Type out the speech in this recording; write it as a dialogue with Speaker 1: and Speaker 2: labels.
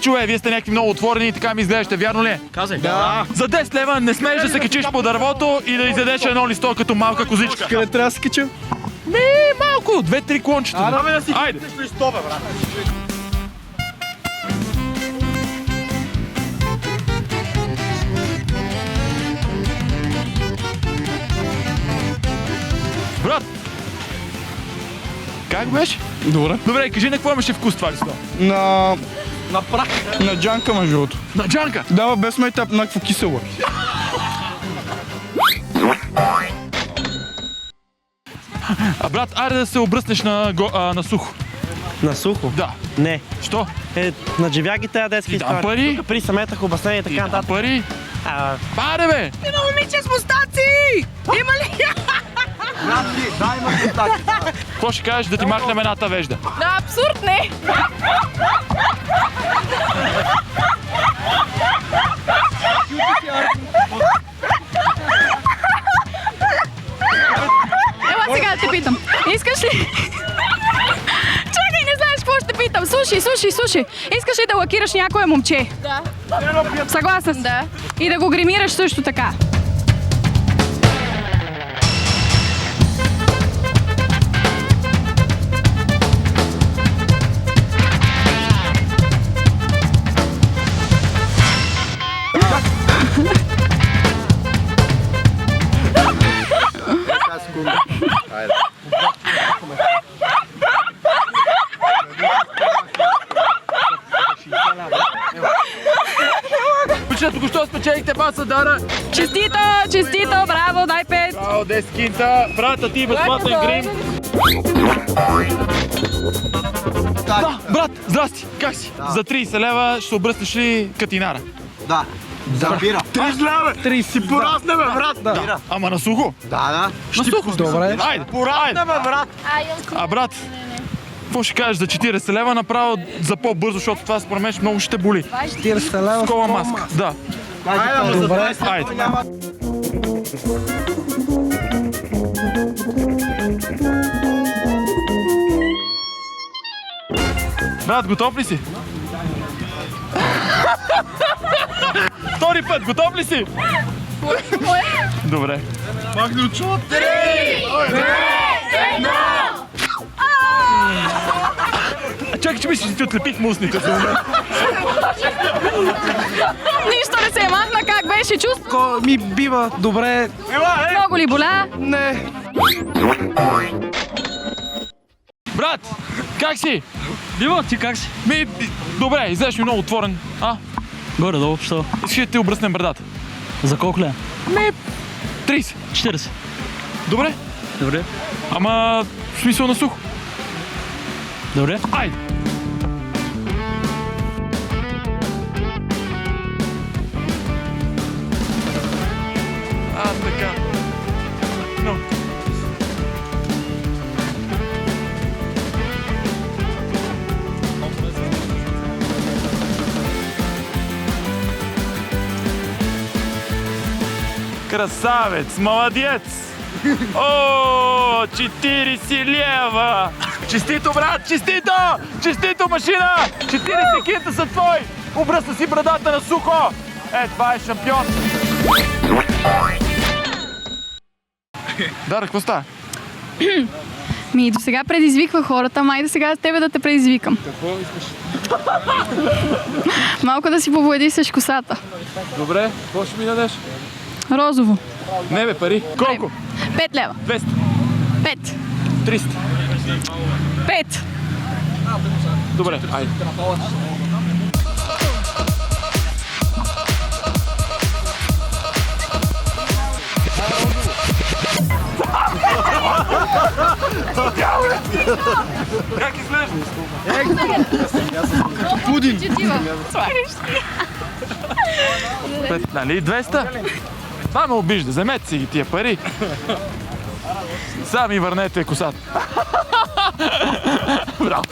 Speaker 1: Пичове, вие сте някакви много отворени и така ми изглеждате, вярно ли е?
Speaker 2: Казай.
Speaker 3: Да.
Speaker 1: За 10 лева не смееш да се качиш по дървото и да изядеш едно листо като малка козичка.
Speaker 3: Къде трябва да се качим?
Speaker 1: Малко, 2-3 клончета.
Speaker 3: Давай да си
Speaker 1: Айде.
Speaker 3: качиш листове, брат.
Speaker 1: Брат! Как беше?
Speaker 3: Добре.
Speaker 1: Добре, кажи на какво имаше вкус това листо?
Speaker 3: На
Speaker 2: прах.
Speaker 3: На джанка, между другото.
Speaker 1: На джанка!
Speaker 3: Да, без майтап, някакво кисело.
Speaker 1: Брат, айде да се обръснеш на сухо.
Speaker 4: На сухо?
Speaker 1: Да.
Speaker 4: Не.
Speaker 1: Що?
Speaker 4: На дживяки трябва детски
Speaker 1: Ти дам пари?
Speaker 4: Тук при съметах обяснение и така
Speaker 1: Дам
Speaker 4: нататък.
Speaker 1: пари? Паре, бе!
Speaker 5: Има момиче с мустаци! Има ли?
Speaker 1: Какво ще кажеш да ти махнем едната вежда?
Speaker 5: Да, абсурд не! Ела сега да те питам. Искаш ли? Чакай, не знаеш какво ще питам. Слушай. Искаш ли да лакираш някое момче? Да. Съгласна си? Да. И да го гримираш също така.
Speaker 1: Току-що спечелихте баса, Дара!
Speaker 5: Честито, браво, дай 5.
Speaker 1: Браво, 10 кинта! Брата ти безплатен грим! Да, брат, здрасти! Как си? За 30 лева ще се обръснеш ли катинара?
Speaker 6: Да. Забира.
Speaker 3: 30 лева! 30 си порасне, бе, брат!
Speaker 1: Да. Ама на сухо?
Speaker 6: Да.
Speaker 1: На сухо?
Speaker 3: Добре.
Speaker 1: Айде!
Speaker 3: Порасне, бе, брат!
Speaker 1: А брат, какво ще кажеш за 40 лева направо за по-бързо, защото това според мен много ще боли.
Speaker 3: 40 лева.
Speaker 1: Кола маска. Да.
Speaker 3: Добре.
Speaker 1: Айде. Брат, готов ли си? Втори път, готов ли си? Добре.
Speaker 3: Махни от чулата.
Speaker 1: Чакай, че мислиш, че ти отлепих мустните за момент.
Speaker 5: Нищо не се махна, как беше чувство?
Speaker 3: Ми бива, добре.
Speaker 5: Много ли боля?
Speaker 3: Не.
Speaker 1: Брат, как си?
Speaker 2: Диво, ти как си?
Speaker 1: Добре, изглеждаш ми много отворен.
Speaker 2: Горе-долу, що?
Speaker 1: Искаш да ти обръснем брадата?
Speaker 2: За колко ли?
Speaker 1: 30.
Speaker 2: 40.
Speaker 1: Добре?
Speaker 2: Добре.
Speaker 1: Ама в смисъл на сухо.
Speaker 2: Добре.
Speaker 1: Айде. Така. Но. Красавец, молодец! О, 40 лева! Честито, брат, честито! Честито, машина! 40 кинта са твои! Обръсна си брадата на сухо! Това е шампион! Дара, какво става?
Speaker 5: Ми до сега предизвиква хората, майде сега с тебе да те предизвикам.
Speaker 1: Какво искаш?
Speaker 5: Малко да си повладисаш косата.
Speaker 1: Добре, какво ще ми дадеш?
Speaker 5: Розово.
Speaker 1: Не бе, пари. Колко?
Speaker 5: 5 лева.
Speaker 1: 200.
Speaker 5: 5.
Speaker 1: 300.
Speaker 5: 5.
Speaker 1: Добре, айде. Как изглежда?
Speaker 3: Пудин.
Speaker 5: Слагаш.
Speaker 1: Нали 200? Това ме обижда, вземете си ги тия пари. Сега ми върнете косата. Браво.